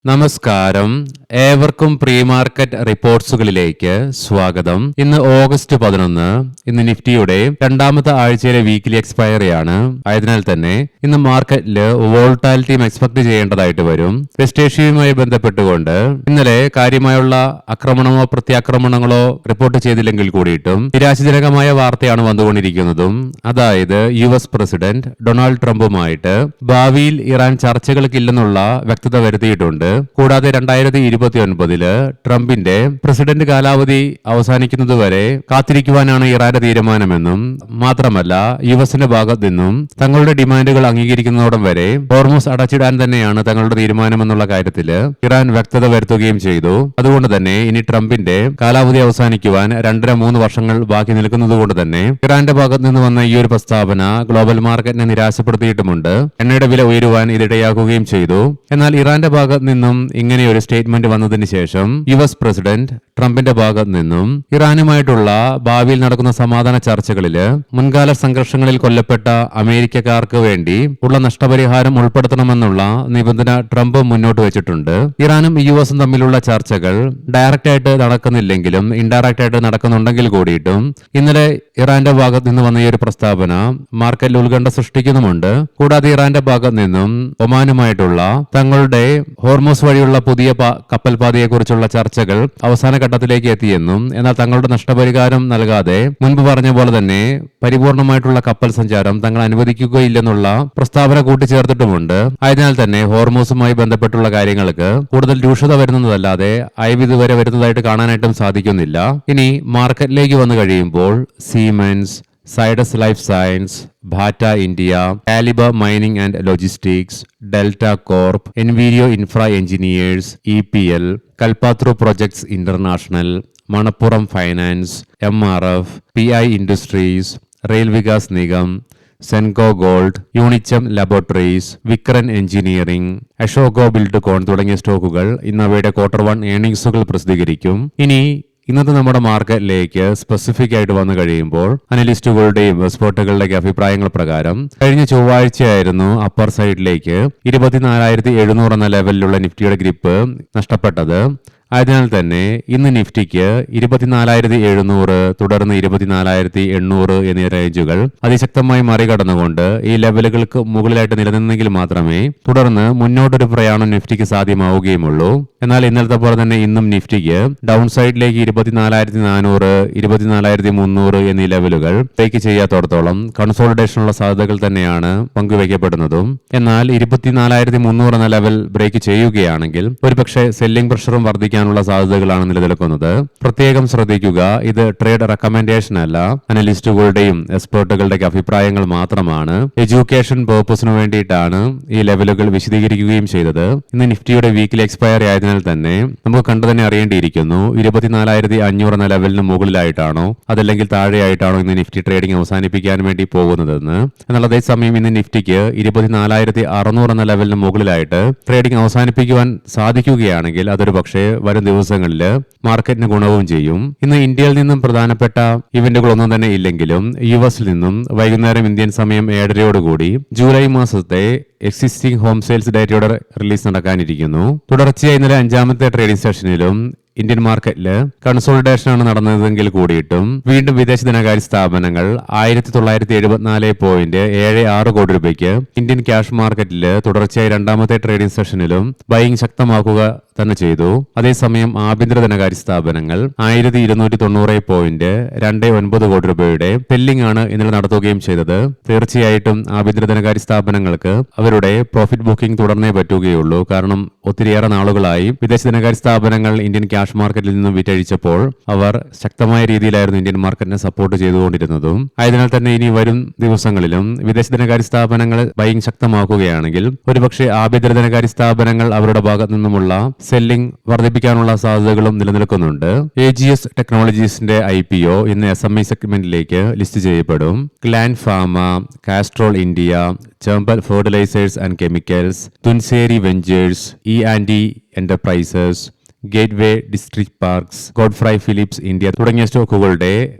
നമസ്കാരം. ഏവർക്കും pre market റിപ്പോർട്ട്സുകളിലേക്ക് സ്വാഗതം. ഇന്ന് ഓഗസ്റ്റ് 11. ഇന്ന് നിഫ്റ്റിയുടെ രണ്ടാമത്തെ ആഴ്ചയിലെ വീക്കിലി എക്സ്പയറിയാണ്. ആയതിനാൽ തന്നെ ഇന്ന് മാർക്കറ്റില് വോൾട്ടാലിറ്റിയും എക്സ്പെക്ട് ചെയ്യേണ്ടതായിട്ട് വരും. വെസ്റ്റ് ഏഷ്യയുമായി ബന്ധപ്പെട്ടുകൊണ്ട് ഇന്നലെ കാര്യമായുള്ള ആക്രമണമോ പ്രത്യാക്രമണങ്ങളോ റിപ്പോർട്ട് ചെയ്തില്ലെങ്കിൽ കൂടിയിട്ടും നിരാശജനകമായ വാർത്തയാണ് വന്നുകൊണ്ടിരിക്കുന്നതും. അതായത് US പ്രസിഡന്റ് ഡൊണാൾഡ് ട്രംപുമായിട്ട് ഭാവിയിൽ ഇറാൻ ചർച്ചകൾക്കില്ലെന്നുള്ള വ്യക്തത വരുത്തിയിട്ടുണ്ട്. കൂടാതെ 2029 ട്രംപിന്റെ പ്രസിഡന്റ് കാലാവധി അവസാനിക്കുന്നതുവരെ കാത്തിരിക്കുവാനാണ് ഇറാന്റെ തീരുമാനമെന്നും മാത്രമല്ല യുഎസിന്റെ ഭാഗത്ത് നിന്നും തങ്ങളുടെ ഡിമാൻഡുകൾ അംഗീകരിക്കുന്നതോടം വരെ ഹോർമൂസ് അടച്ചിടാൻ തന്നെയാണ് തങ്ങളുടെ തീരുമാനമെന്നുള്ള കാര്യത്തിൽ ഇറാൻ വ്യക്തത വരുത്തുകയും ചെയ്തു. അതുകൊണ്ട് തന്നെ ഇനി ട്രംപിന്റെ കാലാവധി അവസാനിക്കുവാൻ 2-3 വർഷങ്ങൾ ബാക്കി നിൽക്കുന്നതുകൊണ്ട് തന്നെ ഇറാന്റെ ഭാഗത്ത് നിന്ന് വന്ന ഈ ഒരു പ്രസ്താവന ഗ്ലോബൽ മാർക്കറ്റിനെ നിരാശപ്പെടുത്തിയിട്ടുമുണ്ട്. എണ്ണയുടെ വില ഉയരുവാൻ ഇതിടയാക്കുകയും ചെയ്തു. എന്നാൽ ഇറാന്റെ ഭാഗത്ത് നിന്നും ഇങ്ങനെ ഒരു സ്റ്റേറ്റ്മെന്റ് വന്നതിന് ശേഷം US പ്രസിഡന്റ് ട്രംപിന്റെ ഭാഗത്ത് നിന്നും ഇറാനുമായിട്ടുള്ള ഭാവിയിൽ നടക്കുന്ന സമാധാന ചർച്ചകളില് മുൻകാല സംഘർഷങ്ങളിൽ കൊല്ലപ്പെട്ട അമേരിക്കക്കാർക്ക് വേണ്ടി ഉള്ള നഷ്ടപരിഹാരം ഉൾപ്പെടുത്തണമെന്നുള്ള നിബന്ധന ട്രംപ് മുന്നോട്ട് വെച്ചിട്ടുണ്ട്. ഇറാനും USഉം തമ്മിലുള്ള ചർച്ചകൾ ഡയറക്റ്റ് ആയിട്ട് നടക്കുന്നില്ലെങ്കിലും ഇൻഡയറക്റ്റ് ആയിട്ട് നടക്കുന്നുണ്ടെങ്കിൽ കൂടിയിട്ടും ഇന്നലെ ഇറാന്റെ ഭാഗത്ത് നിന്ന് വന്ന ഈ ഒരു പ്രസ്താവന മാർക്കറ്റിൽ ഉത്കണ്ഠ സൃഷ്ടിക്കുന്നുമുണ്ട്. കൂടാതെ ഇറാന്റെ ഭാഗത്ത് നിന്നും ഒമാനുമായിട്ടുള്ള തങ്ങളുടെ ഹോർമോസ് വഴിയുള്ള പുതിയ കപ്പൽ പാതയെക്കുറിച്ചുള്ള ചർച്ചകൾ അവസാന ഘട്ടത്തിലേക്ക് എത്തിയെന്നും എന്നാൽ തങ്ങളുടെ നഷ്ടപരിഹാരം നൽകാതെ മുൻപ് പറഞ്ഞ പോലെ തന്നെ പരിപൂർണമായിട്ടുള്ള കപ്പൽ സഞ്ചാരം തങ്ങൾ അനുവദിക്കുകയില്ലെന്നുള്ള പ്രസ്താവന കൂട്ടിച്ചേർത്തിട്ടുമുണ്ട്. ആയതിനാൽ തന്നെ ഹോർമോസുമായി ബന്ധപ്പെട്ടുള്ള കാര്യങ്ങൾക്ക് കൂടുതൽ രൂക്ഷത വരുന്നതല്ലാതെ അയവ് ഇതുവരെ വരുന്നതായിട്ട് കാണാനായിട്ടും സാധിക്കുന്നില്ല. ഇനി മാർക്കറ്റിലേക്ക് വന്നു കഴിയുമ്പോൾ Siemens, Zydus life science, Bata India, Caliber mining and logistics, Delta Corp, Enviro infra engineers, EPL, Kalpataru projects international, Manappuram finance, MRF, PI industries, rail Vikas Nigam, Senco gold, Unichem laboratories, Vikran engineering, Ashoka Buildcon തുടങ്ങിയ സ്റ്റോക്കുകൾ ഇന്ന് അവയുടെ Q1 ഏർണിംഗ്സുകൾ പ്രസിദ്ധീകരിക്കും. ഇനി ഇന്നത്തെ നമ്മുടെ മാർക്കറ്റിലേക്ക് സ്പെസിഫിക് ആയിട്ട് വന്നു കഴിയുമ്പോൾ അനലിസ്റ്റുകളുടെയും എക്സ്പേർട്ടുകളുടെയും അഭിപ്രായങ്ങൾ പ്രകാരം കഴിഞ്ഞ ചൊവ്വാഴ്ചയായിരുന്നു അപ്പർ സൈഡിലേക്ക് 24,700 എന്ന ലെവലിലുള്ള നിഫ്റ്റിയുടെ ഗ്രിപ്പ് നഷ്ടപ്പെട്ടത്. ആയതിനാൽ തന്നെ ഇന്ന് നിഫ്റ്റിക്ക് 24,700 തുടർന്ന് 24,800 എന്നീ റേഞ്ചുകൾ അതിശക്തമായി മറികടന്നുകൊണ്ട് ഈ ലെവലുകൾക്ക് മുകളിലായിട്ട് നിലനിന്നെങ്കിൽ മാത്രമേ തുടർന്ന് മുന്നോട്ടൊരു പ്രയാണം നിഫ്റ്റിക്ക് സാധ്യമാവുകയുമുള്ളൂ. എന്നാൽ ഇന്നലത്തെ പോലെ തന്നെ ഇന്നും നിഫ്റ്റിക്ക് ഡൗൺ സൈഡിലേക്ക് 24,400, 24,300 എന്നീ ലെവലുകൾ ബ്രേക്ക് ചെയ്യാത്തോടത്തോളം കൺസോളിഡേഷനുള്ള സാധ്യതകൾ തന്നെയാണ് പങ്കുവയ്ക്കപ്പെടുന്നതും. എന്നാൽ 24,300 എന്ന ലെവൽ ബ്രേക്ക് ചെയ്യുകയാണെങ്കിൽ ഒരുപക്ഷെ സെല്ലിംഗ് പ്രഷറും വർദ്ധിക്കാൻ സാധ്യതകളാണ് നിലനിൽക്കുന്നത്. പ്രത്യേകം ശ്രദ്ധിക്കുക, ഇത് ട്രേഡ് റെക്കമെൻഡേഷൻ അല്ല, അനലിസ്റ്റുകളുടെയും എക്സ്പേർട്ടുകളുടെയും അഭിപ്രായങ്ങൾ മാത്രമാണ്. എഡ്യൂക്കേഷൻ പേർപ്പസിന് വേണ്ടിയിട്ടാണ് ഈ ലെവലുകൾ വിശദീകരിക്കുകയും ചെയ്തത്. ഇന്ന് നിഫ്റ്റിയുടെ വീക്കിലി എക്സ്പയറി ആയതിനാൽ തന്നെ നമുക്ക് കണ്ടു തന്നെ അറിയേണ്ടിയിരിക്കുന്നു 24,500 എന്ന ലെവലിന് മുകളിലായിട്ടാണോ അതല്ലെങ്കിൽ താഴെയായിട്ടാണോ ഇന്ന് നിഫ്റ്റി ട്രേഡിംഗ് അവസാനിപ്പിക്കാൻ വേണ്ടി പോകുന്നതെന്ന്. എന്നാൽ അതേസമയം ഇന്ന് നിഫ്റ്റിക്ക് 24,600 എന്ന ലെവലിന് മുകളിലായിട്ട് ട്രേഡിംഗ് അവസാനിപ്പിക്കുവാൻ സാധിക്കുകയാണെങ്കിൽ അതൊരു പക്ഷേ വരും ദിവസങ്ങളിൽ മാർക്കറ്റിന് ഗുണവും ചെയ്യും. ഇന്ന് ഇന്ത്യയിൽ നിന്നും പ്രധാനപ്പെട്ട ഇവന്റുകളൊന്നും തന്നെ ഇല്ലെങ്കിലും US നിന്നും വൈകുന്നേരം ഇന്ത്യൻ സമയം 7:30 ജൂലൈ മാസത്തെ എക്സിസ്റ്റിംഗ് ഹോം സെയിൽസ് ഡേറ്റയുടെ റിലീസ് നടക്കാനിരിക്കുന്നു. തുടർച്ചയായി ഇന്നലെ 5ാമത്തെ ട്രേഡിംഗ് സെഷനിലും ഇന്ത്യൻ മാർക്കറ്റിൽ കൺസോളിഡേഷനാണ് നടന്നതെങ്കിൽ കൂടിയിട്ടും വീണ്ടും വിദേശ ധനകാര്യ സ്ഥാപനങ്ങൾ 1,974.76 കോടി രൂപയ്ക്ക് ഇന്ത്യൻ ക്യാഷ് മാർക്കറ്റിൽ തുടർച്ചയായി 2ാമത്തെ ട്രേഡിംഗ് സെഷനിലും ബൈയിങ് ശക്തമാക്കുക തന്നെ ചെയ്തു. അതേസമയം ആഭ്യന്തര ധനകാര്യ സ്ഥാപനങ്ങൾ 1,290.29 കോടി രൂപയുടെ സെല്ലിംഗ് ആണ് ഇന്നലെ നടത്തുകയും ചെയ്തത്. തീർച്ചയായിട്ടും ആഭ്യന്തര ധനകാര്യ സ്ഥാപനങ്ങൾക്ക് അവരുടെ പ്രോഫിറ്റ് ബുക്കിംഗ് തുടർന്നേ പറ്റുകയുള്ളൂ. കാരണം ഒത്തിരിയേറെ നാളുകളായി വിദേശ ധനകാര്യ സ്ഥാപനങ്ങൾ ഇന്ത്യൻ ക്യാഷ് മാർക്കറ്റിൽ നിന്നും വിറ്റഴിച്ചപ്പോൾ അവർ ശക്തമായ രീതിയിലായിരുന്നു ഇന്ത്യൻ മാർക്കറ്റിനെ സപ്പോർട്ട് ചെയ്തുകൊണ്ടിരുന്നതും. ആയതിനാൽ തന്നെ ഇനി വരും ദിവസങ്ങളിലും വിദേശ ധനകാര്യ സ്ഥാപനങ്ങൾ ബൈയിങ് ശക്തമാക്കുകയാണെങ്കിൽ ഒരുപക്ഷെ ആഭ്യന്തര ധനകാര്യ സ്ഥാപനങ്ങൾ അവരുടെ ഭാഗത്തു നിന്നുമുള്ള സെല്ലിംഗ് വർദ്ധിപ്പിക്കാനുള്ള സാധ്യതകളും നിലനിൽക്കുന്നുണ്ട്. AGS ടെക്നോളജീസിന്റെ IPO ഇന്ന് SME സെഗ്മെന്റിലേക്ക് ലിസ്റ്റ് ചെയ്യപ്പെടും. Gland Pharma, Castrol India, Chambal fertilisers and chemicals, Dhunseri ventures, E&E enterprises, gateway district parks, Godfrey Phillips India തുടങ്ങിയ സ്റ്റോക്കുകളുടെ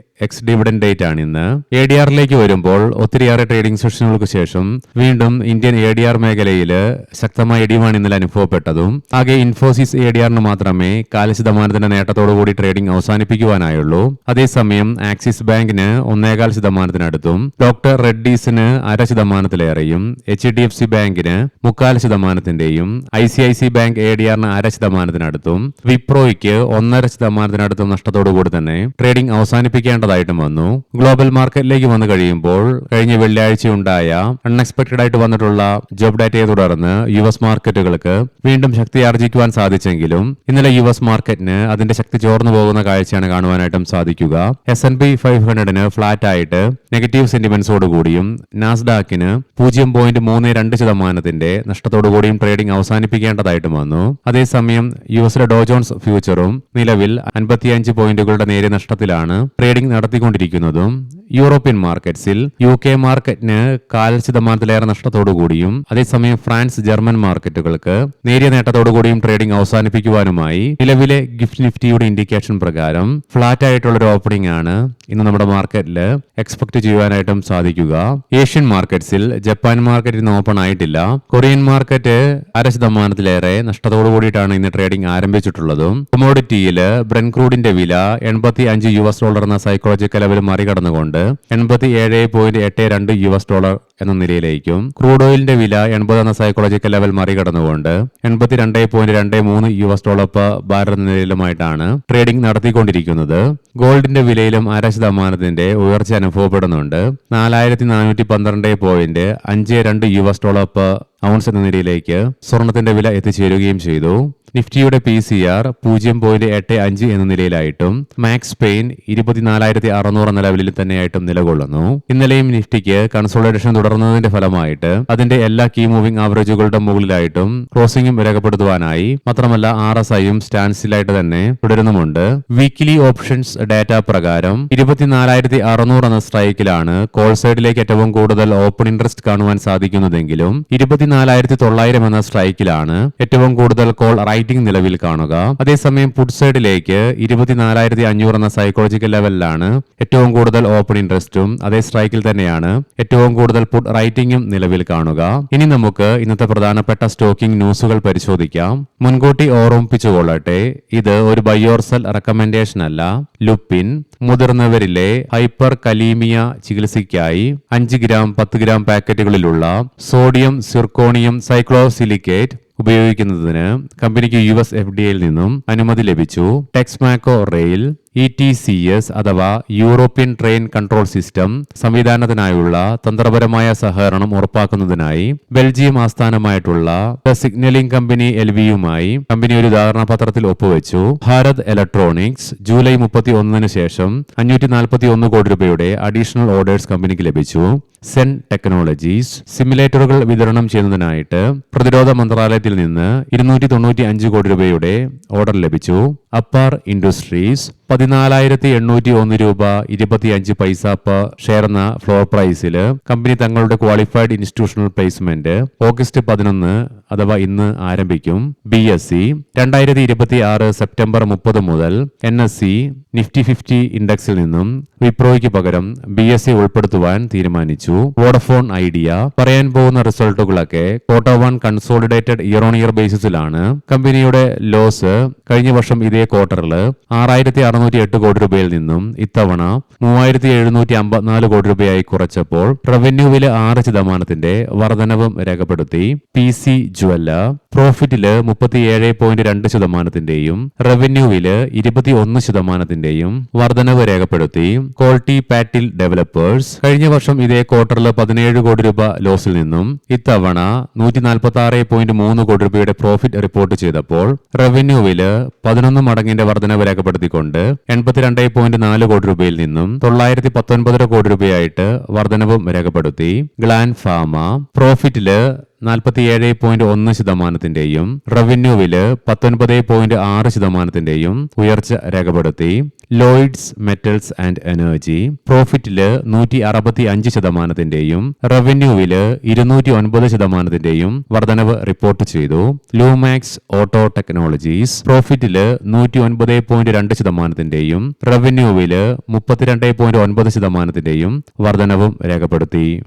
എക്സ് ഡിവിഡന്റ് ഡേറ്റ് ആണ് ഇന്ന്. ADRലേക്ക് വരുമ്പോൾ ഒത്തിരിയേറെ ട്രേഡിംഗ് സെഷനുകൾക്ക് ശേഷം വീണ്ടും ഇന്ത്യൻ ADR മേഖലയിൽ ശക്തമായ ഇടിവാണ് ഇന്നലെ അനുഭവപ്പെട്ടതും. ആകെ ഇൻഫോസിസ് ADRന് മാത്രമേ 4% നേട്ടത്തോടുകൂടി ട്രേഡിംഗ് അവസാനിപ്പിക്കുവാനായുള്ളൂ. അതേസമയം ആക്സിസ് ബാങ്കിന് 1.25%-അടുത്തും ഡോക്ടർ റെഡ്ഡീസിന് 0.5%-ലേറെയും HDFC ബാങ്കിന് 0.25%-ന്റെയും ICICI ബാങ്ക് ADRന് 0.5%-അടുത്തും വിപ്രോയ്ക്ക് 1.5%-അടുത്തും നഷ്ടത്തോടുകൂടി തന്നെ ട്രേഡിംഗ് അവസാനിപ്പിക്കേണ്ടതായിട്ടും വന്നു. ഗ്ലോബൽ മാർക്കറ്റിലേക്ക് വന്നു കഴിയുമ്പോൾ കഴിഞ്ഞ വെള്ളിയാഴ്ചയുണ്ടായ അൺഎക്സ്പെക്ടഡ് ആയിട്ട് വന്നിട്ടുള്ള ജോബ് ഡാറ്റയെ തുടർന്ന് US മാർക്കറ്റുകൾക്ക് വീണ്ടും ശക്തി ആർജിക്കുവാൻ സാധിച്ചെങ്കിലും ഇന്നലെ US മാർക്കറ്റിന് അതിന്റെ ശക്തി ചോർന്നു പോകുന്ന കാഴ്ചയാണ് കാണുവാനായിട്ടും സാധിക്കുക. S&P 500-ന് ഫ്ലാറ്റ് ആയിട്ട് നെഗറ്റീവ് സെന്റിമെന്റ്സോടുകൂടിയും നാസ്ഡാക്കിന് 0.32%-ന്റെ നഷ്ടത്തോടുകൂടിയും ട്രേഡിംഗ് അവസാനിപ്പിക്കേണ്ടതായിട്ടും വന്നു. അതേസമയം യുഎസിലെ ഡോ ജോൺസ് ഫ്യൂച്ചറും നിലവിൽ 55 പോയിന്റുകളുടെ നേരിയ നഷ്ടത്തിലാണ് ട്രേഡിംഗ് നടത്തിക്കൊണ്ടിരിക്കുന്നതും. യൂറോപ്യൻ മാർക്കറ്റ്സിൽ UK മാർക്കറ്റിന് 0.5%-ലേറെ നഷ്ടത്തോടുകൂടിയും അതേസമയം ഫ്രാൻസ്, ജർമ്മൻ മാർക്കറ്റുകൾക്ക് നേരിയ നേട്ടത്തോടുകൂടിയും ട്രേഡിംഗ് അവസാനിപ്പിക്കുവാനുമായി നിലവിലെ ഗിഫ്റ്റ് നിഫ്റ്റിയുടെ ഇൻഡിക്കേഷൻ പ്രകാരം ഫ്ലാറ്റ് ആയിട്ടുള്ളൊരു ഓപ്പണിംഗ് ആണ് ഇന്ന് നമ്മുടെ മാർക്കറ്റിൽ എക്സ്പെക്ട് ചെയ്യുവാനായിട്ടും സാധിക്കുക. ഏഷ്യൻ മാർക്കറ്റ്സിൽ ജപ്പാൻ മാർക്കറ്റ് ഇന്ന് ഓപ്പൺ ആയിട്ടില്ല. കൊറിയൻ മാർക്കറ്റ് 0.5%-ലേറെ നഷ്ടത്തോടുകൂടിയിട്ടാണ് ഇന്ന് ട്രേഡിംഗ് ആരംഭിച്ചിട്ടുള്ളതും. കൊമോഡിറ്റിയിൽ ബ്രെന്റ് ക്രൂഡിന്റെ വില $85 എന്ന സൈക്കോളജിക്കൽ ലെവൽ മറികടന്നുകൊണ്ട് $87.82 എന്ന നിലയിലേക്കും ക്രൂഡ് ഓയിലിന്റെ വില 80 എന്ന സൈക്കോളജിക്കൽ ലെവൽ മറികടന്നുകൊണ്ട് $82.23 പെർ ബാരൽ എന്ന നിലയിലുമായിട്ടാണ് ട്രേഡിംഗ് നടത്തിക്കൊണ്ടിരിക്കുന്നത്. ഗോൾഡിന്റെ വിലയിലും 0.5%-ന്റെ ഉയർച്ച അനുഭവപ്പെടുന്നുണ്ട്. $412.52 പെർ ഔൺസ് എന്ന നിലയിലേക്ക് സ്വർണത്തിന്റെ വില എത്തിച്ചേരുകയും ചെയ്തു. നിഫ്റ്റിയുടെ PCR 0.85 എന്ന നിലയിലായിട്ടും മാക്സ് പെയിൻ 24,600 എന്ന ലെവലിൽ തന്നെയായിട്ടും നിലകൊള്ളുന്നു. ഇന്നലെയും നിഫ്റ്റിക്ക് കൺസോളിഡേഷൻ തുടർന്നതിന്റെ ഫലമായിട്ട് അതിന്റെ എല്ലാ കീ മൂവിംഗ് ആവറേജുകളുടെ മുകളിലായിട്ടും ക്രോസിംഗും രേഖപ്പെടുത്തുവാനായി, മാത്രമല്ല RSIയും സ്റ്റാൻസിലായിട്ട് തന്നെ തുടരുന്നുമുണ്ട്. വീക്കിലി ഓപ്ഷൻസ് ഡാറ്റ പ്രകാരം 24,600 എന്ന സ്ട്രൈക്കിലാണ് കോൾ സൈഡിലേക്ക് ഏറ്റവും കൂടുതൽ ഓപ്പൺ ഇൻട്രസ്റ്റ് കാണുവാൻ സാധിക്കുന്നതെങ്കിലും 24,900 എന്ന സ്ട്രൈക്കിലാണ് ഏറ്റവും കൂടുതൽ കോൾ റൈറ്റിംഗ് നിലവിൽ കാണുക. അതേസമയം പുട്ട് സൈഡിലേക്ക് 24,500 എന്ന സൈക്കോളജിക്കൽ ലെവലിലാണ് ഏറ്റവും കൂടുതൽ ഓപ്പൺ ഇൻട്രസ്റ്റും അതേ സ്ട്രൈക്കിൽ തന്നെയാണ് ഏറ്റവും കൂടുതൽ പുട്ട് റൈറ്റിംഗും നിലവിൽ കാണുക. ഇനി നമുക്ക് ഇന്നത്തെ പ്രധാനപ്പെട്ട സ്റ്റോക്കിംഗ് ന്യൂസുകൾ പരിശോധിക്കാം. മുൻകൂട്ടി ഓർമ്മിപ്പിച്ചുകൊള്ളട്ടെ, ഇത് ഒരു ബൈ ഓർ സെൽ റെക്കമെൻഡേഷൻ അല്ല. ലുപ്പിൻ മുതിർന്നവരിലെ ഹൈപ്പർ കലീമിയ ചികിത്സയ്ക്കായി 5 ഗ്രാം 10 ഗ്രാം പാക്കറ്റുകളിലുള്ള സോഡിയം സിർക്കോണിയം സൈക്ലോസിലിക്കേറ്റ് ഉപയോഗിക്കുന്നതിന് കമ്പനിക്ക് US FDA-യിൽ നിന്നും അനുമതി ലഭിച്ചു. ടെക്സ്മാക്കോ റെയിൽ ETCS അഥവാ യൂറോപ്യൻ ട്രെയിൻ കൺട്രോൾ സിസ്റ്റം സംവിധാനത്തിനായുള്ള തന്ത്രപരമായ സഹകരണം ഉറപ്പാക്കുന്നതിനായി ബെൽജിയം ആസ്ഥാനമായിട്ടുള്ള ദ സിഗ്നലിംഗ് കമ്പനി LVയുമായി കമ്പനി ഒരു ധാരണാപത്രത്തിൽ ഒപ്പുവെച്ചു. ഭാരത് ഇലക്ട്രോണിക്സ് ജൂലൈ 31-ന് ശേഷം 541 കോടി രൂപയുടെ അഡീഷണൽ ഓർഡേഴ്സ് കമ്പനിക്ക് ലഭിച്ചു. സെൻ ടെക്നോളജീസ് സിമുലേറ്ററുകൾ വിതരണം ചെയ്യുന്നതിനായിട്ട് പ്രതിരോധ മന്ത്രാലയത്തിൽ നിന്ന് 295 കോടി രൂപയുടെ ഓർഡർ ലഭിച്ചു. അപ്പാർ ഇൻഡസ്ട്രീസ് 14,801 രൂപ 25 പൈസ പെർ ഷെയർ എന്ന ഫ്ലോർ പ്രൈസിൽ കമ്പനി തങ്ങളുടെ ക്വാളിഫൈഡ് ഇൻസ്റ്റിറ്റ്യൂഷണൽ പ്ലേസ്മെന്റ് ഓഗസ്റ്റ് 11 അഥവാ ഇന്ന് ആരംഭിക്കും. BSE 2026 സെപ്റ്റംബർ 30 മുതൽ NSE നിഫ്റ്റി 50 ഇൻഡെക്സിൽ നിന്നും വിപ്രോയ്ക്ക് പകരം BSE ഉൾപ്പെടുത്തുവാൻ തീരുമാനിച്ചു. വോഡഫോൺ ഐഡിയ പറയാൻ പോകുന്ന റിസൾട്ടുകളൊക്കെ Q1 consolidated year on year ബേസിസിലാണ്. കമ്പനിയുടെ ലോസ് കഴിഞ്ഞ വർഷം ഇതേ ക്വാർട്ടറിൽ 6,608 കോടി രൂപയിൽ നിന്നും ഇത്തവണ 3,754 കോടി രൂപയായി കുറച്ചപ്പോൾ റവന്യൂവില് 6% വർധനവും രേഖപ്പെടുത്തി. PC ജ്വല്ല പ്രോഫിറ്റില് 37.2%-ന്റെയും റവന്യൂവില് 21%-ന്റെയും വർധനവ് രേഖപ്പെടുത്തി. ക്വാളിറ്റി പാറ്റിൽ ഡെവലപ്പേഴ്സ് കഴിഞ്ഞ വർഷം ഇതേ ക്വാർട്ടറിൽ 17 കോടി രൂപ ലോസിൽ നിന്നും ഇത്തവണ 146.3 കോടി രൂപയുടെ പ്രോഫിറ്റ് റിപ്പോർട്ട് ചെയ്തപ്പോൾ റവന്യൂവില് 11 മടങ്ങിന്റെ വർധനവ് രേഖപ്പെടുത്തിക്കൊണ്ട് 82.4 കോടി രൂപയിൽ നിന്നും 919 കോടി രൂപയായിട്ട് വർധനവും രേഖപ്പെടുത്തി. ഗ്ലാൻ ഫാർമ പ്രോഫിറ്റില് 47.1%, റവന്യൂവില് 19.6% ഉയർച്ച രേഖപ്പെടുത്തി. ലോയിഡ്സ് മെറ്റൽസ് ആൻഡ് എനർജി പ്രോഫിറ്റില് 165%, റവന്യൂവില് 209% വർധനവ് റിപ്പോർട്ട് ചെയ്തു. ലൂമാക്സ് ഓട്ടോ ടെക്നോളജീസ് പ്രോഫിറ്റില് 109.2%, റവന്യൂവില് 32.9% വർധനവും രേഖപ്പെടുത്തി.